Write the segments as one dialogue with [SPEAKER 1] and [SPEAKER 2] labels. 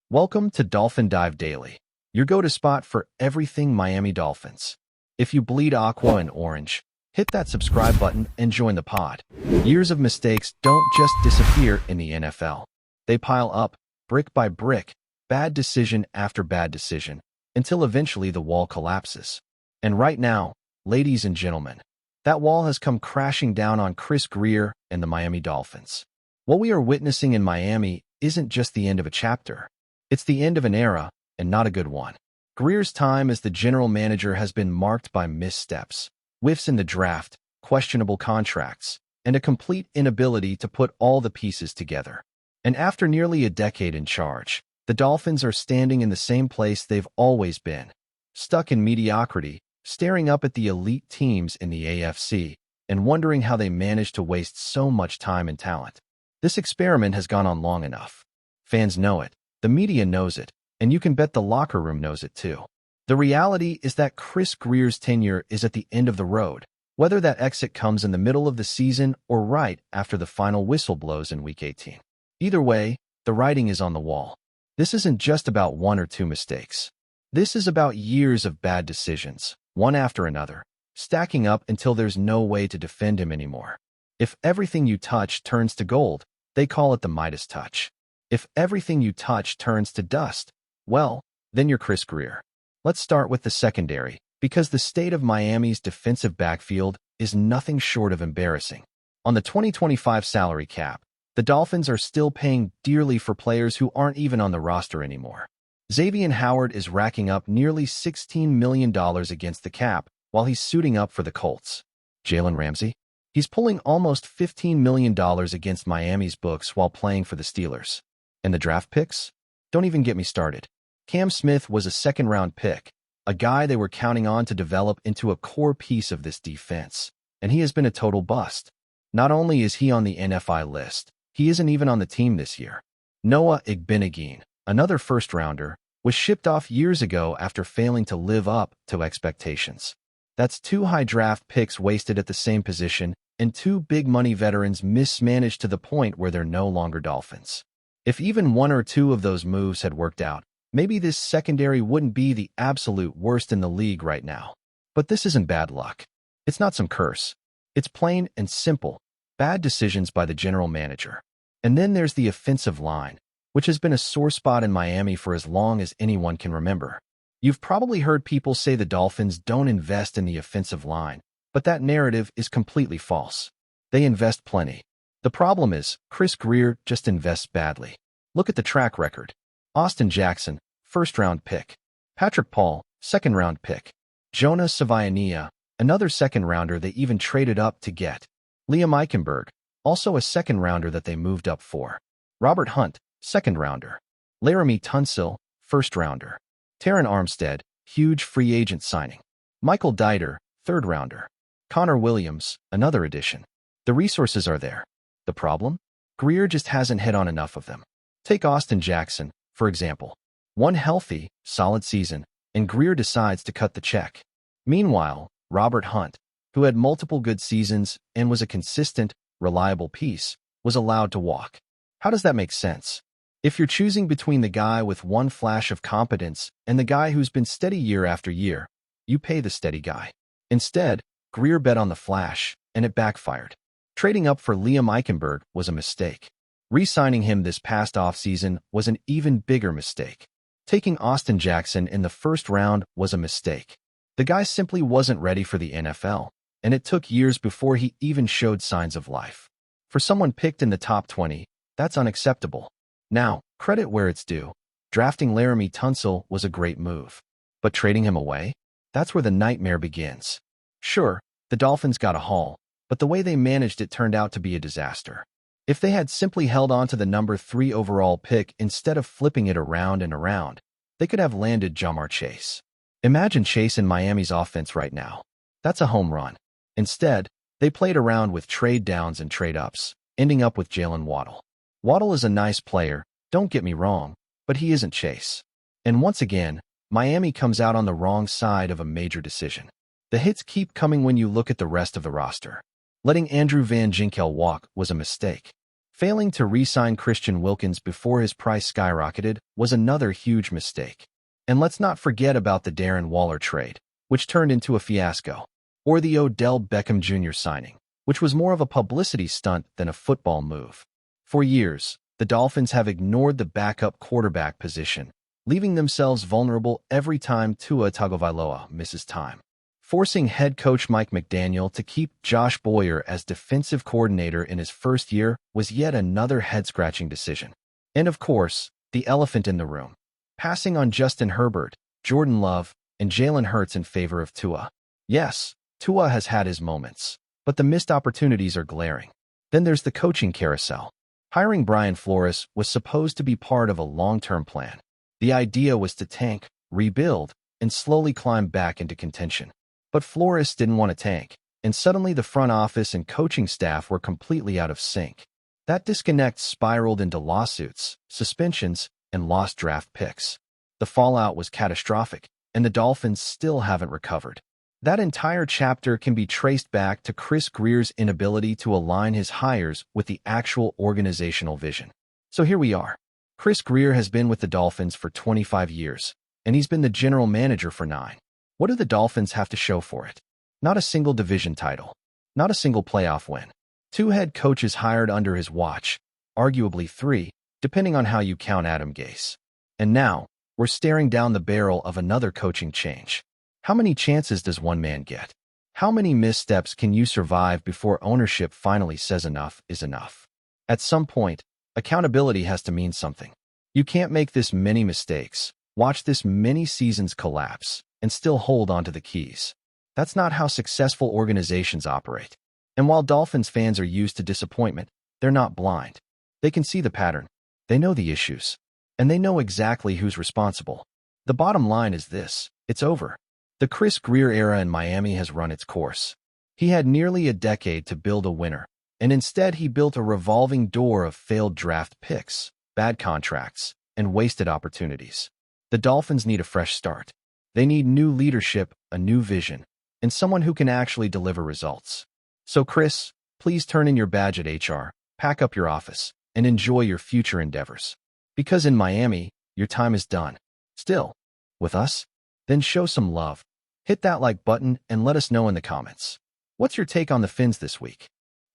[SPEAKER 1] Welcome to Dolphin Dive Daily, your go-to spot for everything Miami Dolphins. If you bleed aqua and orange, hit that subscribe button and join the pod. Years of mistakes don't just disappear in the NFL. They pile up, brick by brick, bad decision after bad decision, until eventually the wall collapses. And right now, ladies and gentlemen, that wall has come crashing down on Chris Grier and the Miami Dolphins. What we are witnessing in Miami isn't just the end of a chapter. It's the end of an era, and not a good one. Grier's time as the general manager has been marked by missteps, whiffs in the draft, questionable contracts, and a complete inability to put all the pieces together. And after nearly a decade in charge, the Dolphins are standing in the same place they've always been, stuck in mediocrity, staring up at the elite teams in the AFC, and wondering how they managed to waste so much time and talent. This experiment has gone on long enough. Fans know it. The media knows it, and you can bet the locker room knows it too. The reality is that Chris Grier's tenure is at the end of the road, whether that exit comes in the middle of the season or right after the final whistle blows in Week 18. Either way, the writing is on the wall. This isn't just about one or two mistakes. This is about years of bad decisions, one after another, stacking up until there's no way to defend him anymore. If everything you touch turns to gold, they call it the Midas touch. If everything you touch turns to dust, well, then you're Chris Grier. Let's start with the secondary, because the state of Miami's defensive backfield is nothing short of embarrassing. On the 2025 salary cap, the Dolphins are still paying dearly for players who aren't even on the roster anymore. Xavier Howard is racking up nearly $16 million against the cap while he's suiting up for the Colts. Jalen Ramsey? He's pulling almost $15 million against Miami's books while playing for the Steelers. And the draft picks? Don't even get me started. Cam Smith was a second-round pick, a guy they were counting on to develop into a core piece of this defense, and he has been a total bust. Not only is he on the NFI list, he isn't even on the team this year. Noah Igbenegene, another first-rounder, was shipped off years ago after failing to live up to expectations. That's two high draft picks wasted at the same position, and two big-money veterans mismanaged to the point where they're no longer Dolphins. If even one or two of those moves had worked out, maybe this secondary wouldn't be the absolute worst in the league right now. But this isn't bad luck. It's not some curse. It's plain and simple, bad decisions by the general manager. And then there's the offensive line, which has been a sore spot in Miami for as long as anyone can remember. You've probably heard people say the Dolphins don't invest in the offensive line, but that narrative is completely false. They invest plenty. The problem is, Chris Grier just invests badly. Look at the track record. Austin Jackson, first-round pick. Patrick Paul, second-round pick. Jonah Savaiania, another second-rounder they even traded up to get. Liam Eichenberg, also a second-rounder that they moved up for. Robert Hunt, second-rounder. Laramie Tunsil, first-rounder. Terran Armstead, huge free agent signing. Michael Dieter, third-rounder. Connor Williams, another addition. The resources are there. The problem? Grier just hasn't hit on enough of them. Take Austin Jackson, for example. One healthy, solid season, and Grier decides to cut the check. Meanwhile, Robert Hunt, who had multiple good seasons and was a consistent, reliable piece, was allowed to walk. How does that make sense? If you're choosing between the guy with one flash of competence and the guy who's been steady year after year, you pay the steady guy. Instead, Grier bet on the flash, and it backfired. Trading up for Liam Eichenberg was a mistake. Re-signing him this past offseason was an even bigger mistake. Taking Austin Jackson in the first round was a mistake. The guy simply wasn't ready for the NFL, and it took years before he even showed signs of life. For someone picked in the top 20, that's unacceptable. Now, credit where it's due. Drafting Laramie Tunsil was a great move. But trading him away? That's where the nightmare begins. Sure, the Dolphins got a haul, but the way they managed it turned out to be a disaster. If they had simply held on to the number 3 overall pick instead of flipping it around and around, they could have landed Ja'Marr Chase. Imagine Chase in Miami's offense right now. That's a home run. Instead, they played around with trade downs and trade ups, ending up with Jalen Waddle. Waddle is a nice player, don't get me wrong, but he isn't Chase. And once again, Miami comes out on the wrong side of a major decision. The hits keep coming when you look at the rest of the roster. Letting Andrew Van Ginkel walk was a mistake. Failing to re-sign Christian Wilkins before his price skyrocketed was another huge mistake. And let's not forget about the Darren Waller trade, which turned into a fiasco, or the Odell Beckham Jr. signing, which was more of a publicity stunt than a football move. For years, the Dolphins have ignored the backup quarterback position, leaving themselves vulnerable every time Tua Tagovailoa misses time. Forcing head coach Mike McDaniel to keep Josh Boyer as defensive coordinator in his first year was yet another head-scratching decision. And of course, the elephant in the room, passing on Justin Herbert, Jordan Love, and Jalen Hurts in favor of Tua. Yes, Tua has had his moments, but the missed opportunities are glaring. Then there's the coaching carousel. Hiring Brian Flores was supposed to be part of a long-term plan. The idea was to tank, rebuild, and slowly climb back into contention. But Flores didn't want to tank, and suddenly the front office and coaching staff were completely out of sync. That disconnect spiraled into lawsuits, suspensions, and lost draft picks. The fallout was catastrophic, and the Dolphins still haven't recovered. That entire chapter can be traced back to Chris Grier's inability to align his hires with the actual organizational vision. So here we are. Chris Grier has been with the Dolphins for 25 years, and he's been the general manager for 9. What do the Dolphins have to show for it? Not a single division title. Not a single playoff win. 2 head coaches hired under his watch, arguably 3, depending on how you count Adam Gase. And now, we're staring down the barrel of another coaching change. How many chances does one man get? How many missteps can you survive before ownership finally says enough is enough? At some point, accountability has to mean something. You can't make this many mistakes, watch this many seasons collapse, and still hold on to the keys. That's not how successful organizations operate. And while Dolphins fans are used to disappointment, they're not blind. They can see the pattern. They know the issues. And they know exactly who's responsible. The bottom line is this: it's over. The Chris Grier era in Miami has run its course. He had nearly a decade to build a winner, and instead he built a revolving door of failed draft picks, bad contracts, and wasted opportunities. The Dolphins need a fresh start. They need new leadership, a new vision, and someone who can actually deliver results. So Chris, please turn in your badge at HR, pack up your office, and enjoy your future endeavors. Because in Miami, your time is done. Still, with us? Then show some love. Hit that like button and let us know in the comments. What's your take on the Fins this week?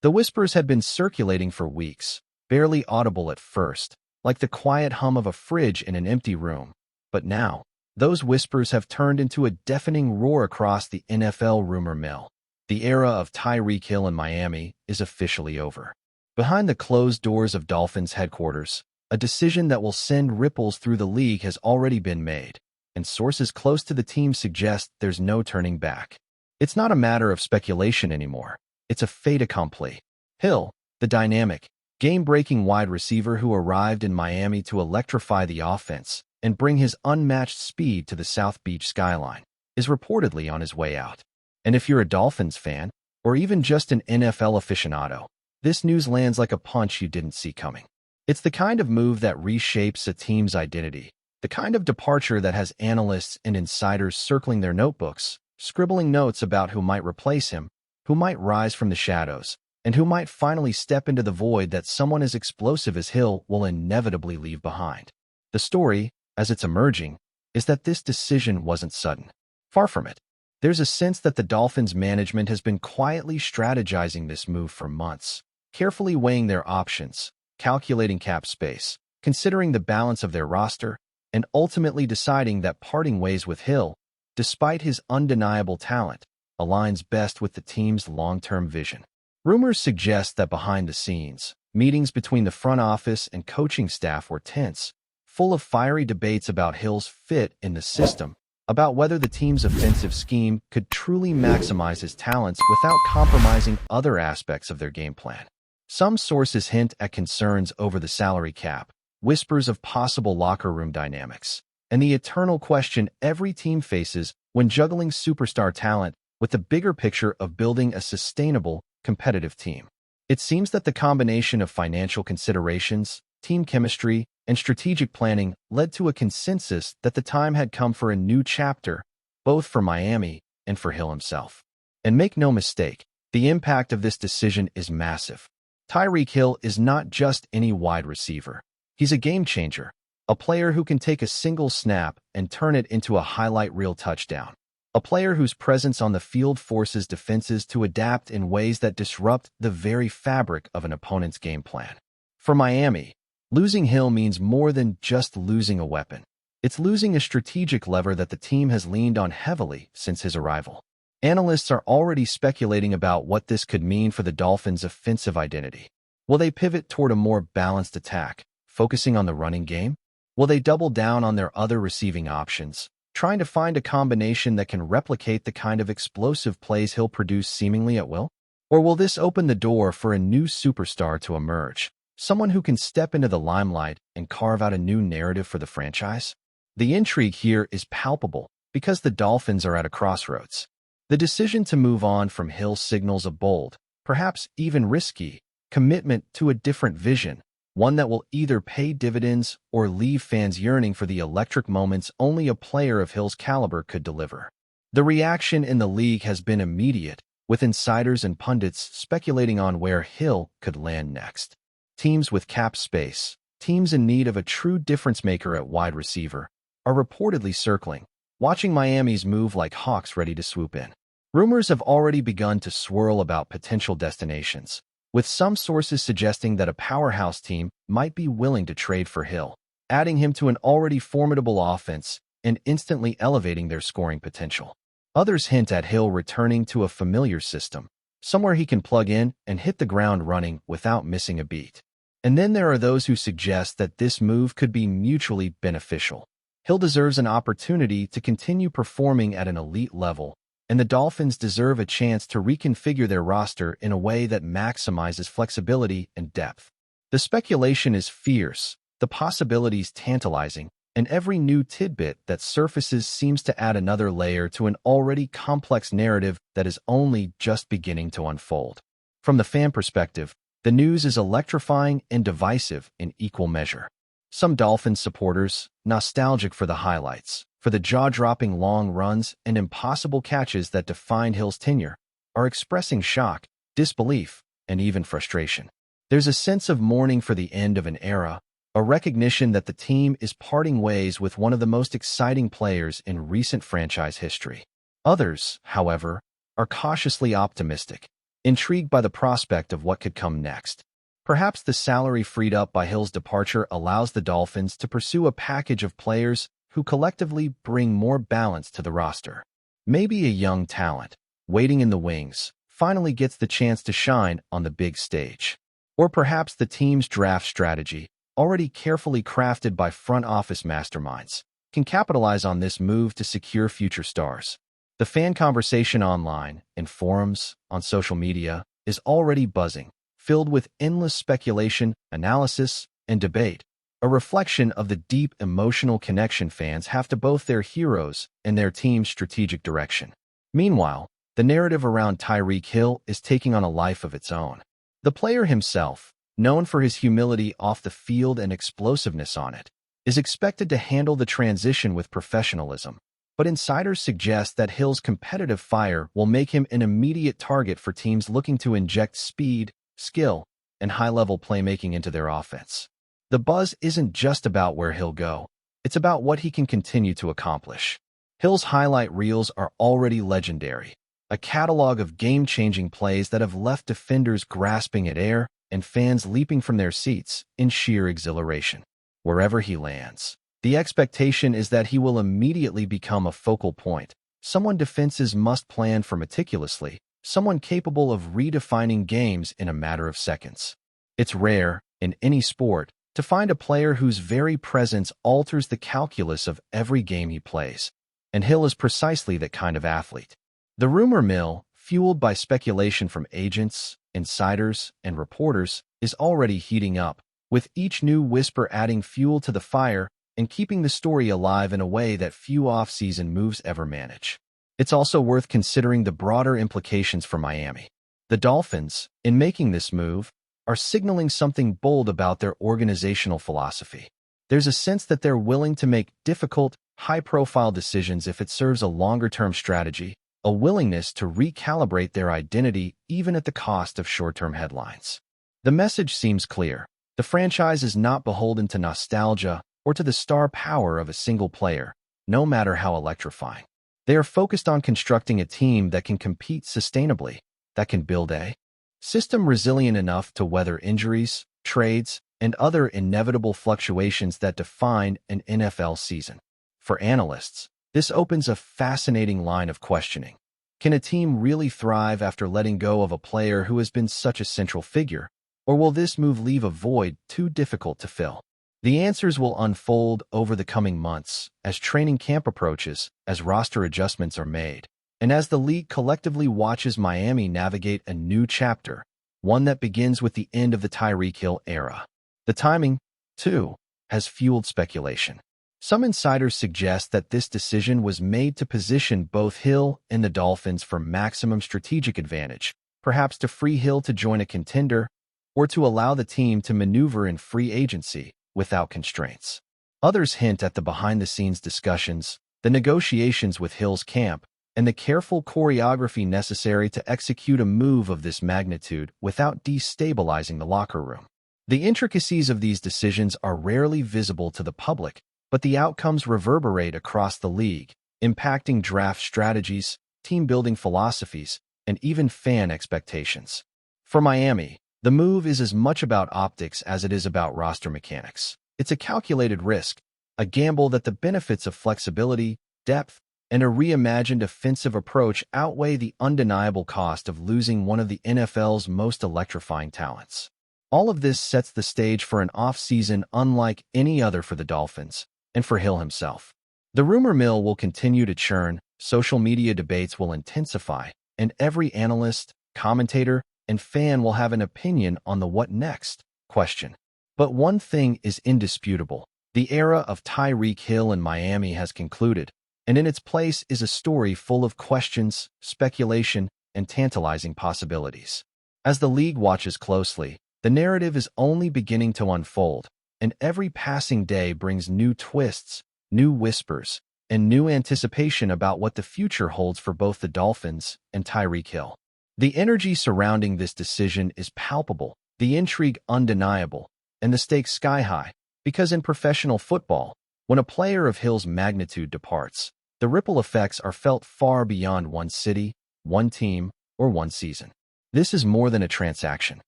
[SPEAKER 1] The whispers had been circulating for weeks, barely audible at first, like the quiet hum of a fridge in an empty room. But now, those whispers have turned into a deafening roar across the NFL rumor mill. The era of Tyreek Hill in Miami is officially over. Behind the closed doors of Dolphins headquarters, a decision that will send ripples through the league has already been made, and sources close to the team suggest there's no turning back. It's not a matter of speculation anymore. It's a fait accompli. Hill, the dynamic, game-breaking wide receiver who arrived in Miami to electrify the offense and bring his unmatched speed to the South Beach skyline, is reportedly on his way out. And if you're a Dolphins fan, or even just an NFL aficionado, this news lands like a punch you didn't see coming. It's the kind of move that reshapes a team's identity, the kind of departure that has analysts and insiders circling their notebooks, scribbling notes about who might replace him, who might rise from the shadows, and who might finally step into the void that someone as explosive as Hill will inevitably leave behind. The story, as it's emerging, is that this decision wasn't sudden. Far from it. There's a sense that the Dolphins management has been quietly strategizing this move for months, carefully weighing their options, calculating cap space, considering the balance of their roster, and ultimately deciding that parting ways with Hill, despite his undeniable talent, aligns best with the team's long-term vision. Rumors suggest that behind the scenes, meetings between the front office and coaching staff were tense, full of fiery debates about Hill's fit in the system, about whether the team's offensive scheme could truly maximize his talents without compromising other aspects of their game plan. Some sources hint at concerns over the salary cap, whispers of possible locker room dynamics, and the eternal question every team faces when juggling superstar talent with the bigger picture of building a sustainable, competitive team. It seems that the combination of financial considerations, team chemistry, and strategic planning led to a consensus that the time had come for a new chapter, both for Miami and for Hill himself. And make no mistake, the impact of this decision is massive. Tyreek Hill is not just any wide receiver. He's a game changer, a player who can take a single snap and turn it into a highlight reel touchdown. A player whose presence on the field forces defenses to adapt in ways that disrupt the very fabric of an opponent's game plan. For Miami, losing Hill means more than just losing a weapon. It's losing a strategic lever that the team has leaned on heavily since his arrival. Analysts are already speculating about what this could mean for the Dolphins' offensive identity. Will they pivot toward a more balanced attack, focusing on the running game? Will they double down on their other receiving options, trying to find a combination that can replicate the kind of explosive plays he'll produce seemingly at will? Or will this open the door for a new superstar to emerge, someone who can step into the limelight and carve out a new narrative for the franchise? The intrigue here is palpable because the Dolphins are at a crossroads. The decision to move on from Hill signals a bold, perhaps even risky, commitment to a different vision, one that will either pay dividends or leave fans yearning for the electric moments only a player of Hill's caliber could deliver. The reaction in the league has been immediate, with insiders and pundits speculating on where Hill could land next. Teams with cap space, teams in need of a true difference-maker at wide receiver, are reportedly circling, watching Miami's move like hawks ready to swoop in. Rumors have already begun to swirl about potential destinations, with some sources suggesting that a powerhouse team might be willing to trade for Hill, adding him to an already formidable offense and instantly elevating their scoring potential. Others hint at Hill returning to a familiar system, somewhere he can plug in and hit the ground running without missing a beat. And then there are those who suggest that this move could be mutually beneficial. Hill deserves an opportunity to continue performing at an elite level, and the Dolphins deserve a chance to reconfigure their roster in a way that maximizes flexibility and depth. The speculation is fierce, the possibilities tantalizing, and every new tidbit that surfaces seems to add another layer to an already complex narrative that is only just beginning to unfold. From the fan perspective, the news is electrifying and divisive in equal measure. Some Dolphins supporters, nostalgic for the highlights, for the jaw-dropping long runs and impossible catches that defined Hill's tenure, are expressing shock, disbelief, and even frustration. There's a sense of mourning for the end of an era, a recognition that the team is parting ways with one of the most exciting players in recent franchise history. Others, however, are cautiously optimistic, intrigued by the prospect of what could come next. Perhaps the salary freed up by Hill's departure allows the Dolphins to pursue a package of players who collectively bring more balance to the roster. Maybe a young talent, waiting in the wings, finally gets the chance to shine on the big stage. Or perhaps the team's draft strategy, already carefully crafted by front office masterminds, can capitalize on this move to secure future stars. The fan conversation online, in forums, on social media, is already buzzing, filled with endless speculation, analysis, and debate, a reflection of the deep emotional connection fans have to both their heroes and their team's strategic direction. Meanwhile, the narrative around Tyreek Hill is taking on a life of its own. The player himself, known for his humility off the field and explosiveness on it, is expected to handle the transition with professionalism, but insiders suggest that Hill's competitive fire will make him an immediate target for teams looking to inject speed, skill, and high-level playmaking into their offense. The buzz isn't just about where he'll go, it's about what he can continue to accomplish. Hill's highlight reels are already legendary, a catalog of game-changing plays that have left defenders grasping at air and fans leaping from their seats in sheer exhilaration. Wherever he lands, the expectation is that he will immediately become a focal point, someone defenses must plan for meticulously, someone capable of redefining games in a matter of seconds. It's rare, in any sport, to find a player whose very presence alters the calculus of every game he plays, and Hill is precisely that kind of athlete. The rumor mill, fueled by speculation from agents, insiders, and reporters, is already heating up, with each new whisper adding fuel to the fire and keeping the story alive in a way that few off-season moves ever manage. It's also worth considering the broader implications for Miami. The Dolphins, in making this move, are signaling something bold about their organizational philosophy. There's a sense that they're willing to make difficult, high-profile decisions if it serves a longer-term strategy, a willingness to recalibrate their identity even at the cost of short-term headlines. The message seems clear. The franchise is not beholden to nostalgia or to the star power of a single player, no matter how electrifying. They are focused on constructing a team that can compete sustainably, that can build a system resilient enough to weather injuries, trades, and other inevitable fluctuations that define an NFL season. For analysts, this opens a fascinating line of questioning. Can a team really thrive after letting go of a player who has been such a central figure, or will this move leave a void too difficult to fill? The answers will unfold over the coming months as training camp approaches, as roster adjustments are made, and as the league collectively watches Miami navigate a new chapter, one that begins with the end of the Tyreek Hill era. The timing, too, has fueled speculation. Some insiders suggest that this decision was made to position both Hill and the Dolphins for maximum strategic advantage, perhaps to free Hill to join a contender or to allow the team to maneuver in free agency without constraints. Others hint at the behind-the-scenes discussions, the negotiations with Hill's camp, and the careful choreography necessary to execute a move of this magnitude without destabilizing the locker room. The intricacies of these decisions are rarely visible to the public, but the outcomes reverberate across the league, impacting draft strategies, team-building philosophies, and even fan expectations. For Miami, the move is as much about optics as it is about roster mechanics. It's a calculated risk, a gamble that the benefits of flexibility, depth, and a reimagined offensive approach outweigh the undeniable cost of losing one of the NFL's most electrifying talents. All of this sets the stage for an off-season unlike any other for the Dolphins, and for Hill himself. The rumor mill will continue to churn, social media debates will intensify, and every analyst, commentator, and fan will have an opinion on the what next question. But one thing is indisputable. The era of Tyreek Hill in Miami has concluded, and in its place is a story full of questions, speculation, and tantalizing possibilities. As the league watches closely, the narrative is only beginning to unfold, and every passing day brings new twists, new whispers, and new anticipation about what the future holds for both the Dolphins and Tyreek Hill. The energy surrounding this decision is palpable, the intrigue undeniable, and the stakes sky-high, because in professional football, when a player of Hill's magnitude departs, the ripple effects are felt far beyond one city, one team, or one season. This is more than a transaction.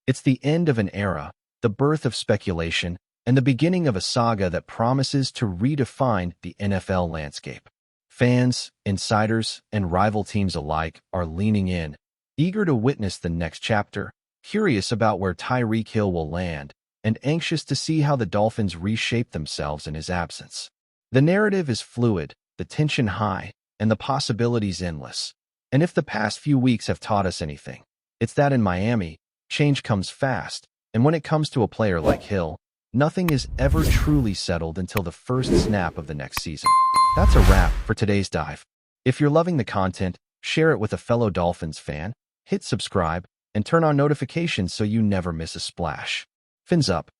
[SPEAKER 1] It's the end of an era, the birth of speculation, and the beginning of a saga that promises to redefine the NFL landscape. Fans, insiders, and rival teams alike are leaning in, eager to witness the next chapter, curious about where Tyreek Hill will land, and anxious to see how the Dolphins reshape themselves in his absence. The narrative is fluid, the tension high, and the possibilities endless. And if the past few weeks have taught us anything, it's that in Miami, change comes fast, and when it comes to a player like Hill, nothing is ever truly settled until the first snap of the next season. That's a wrap for today's dive. If you're loving the content, share it with a fellow Dolphins fan, hit subscribe, and turn on notifications so you never miss a splash. Fins up.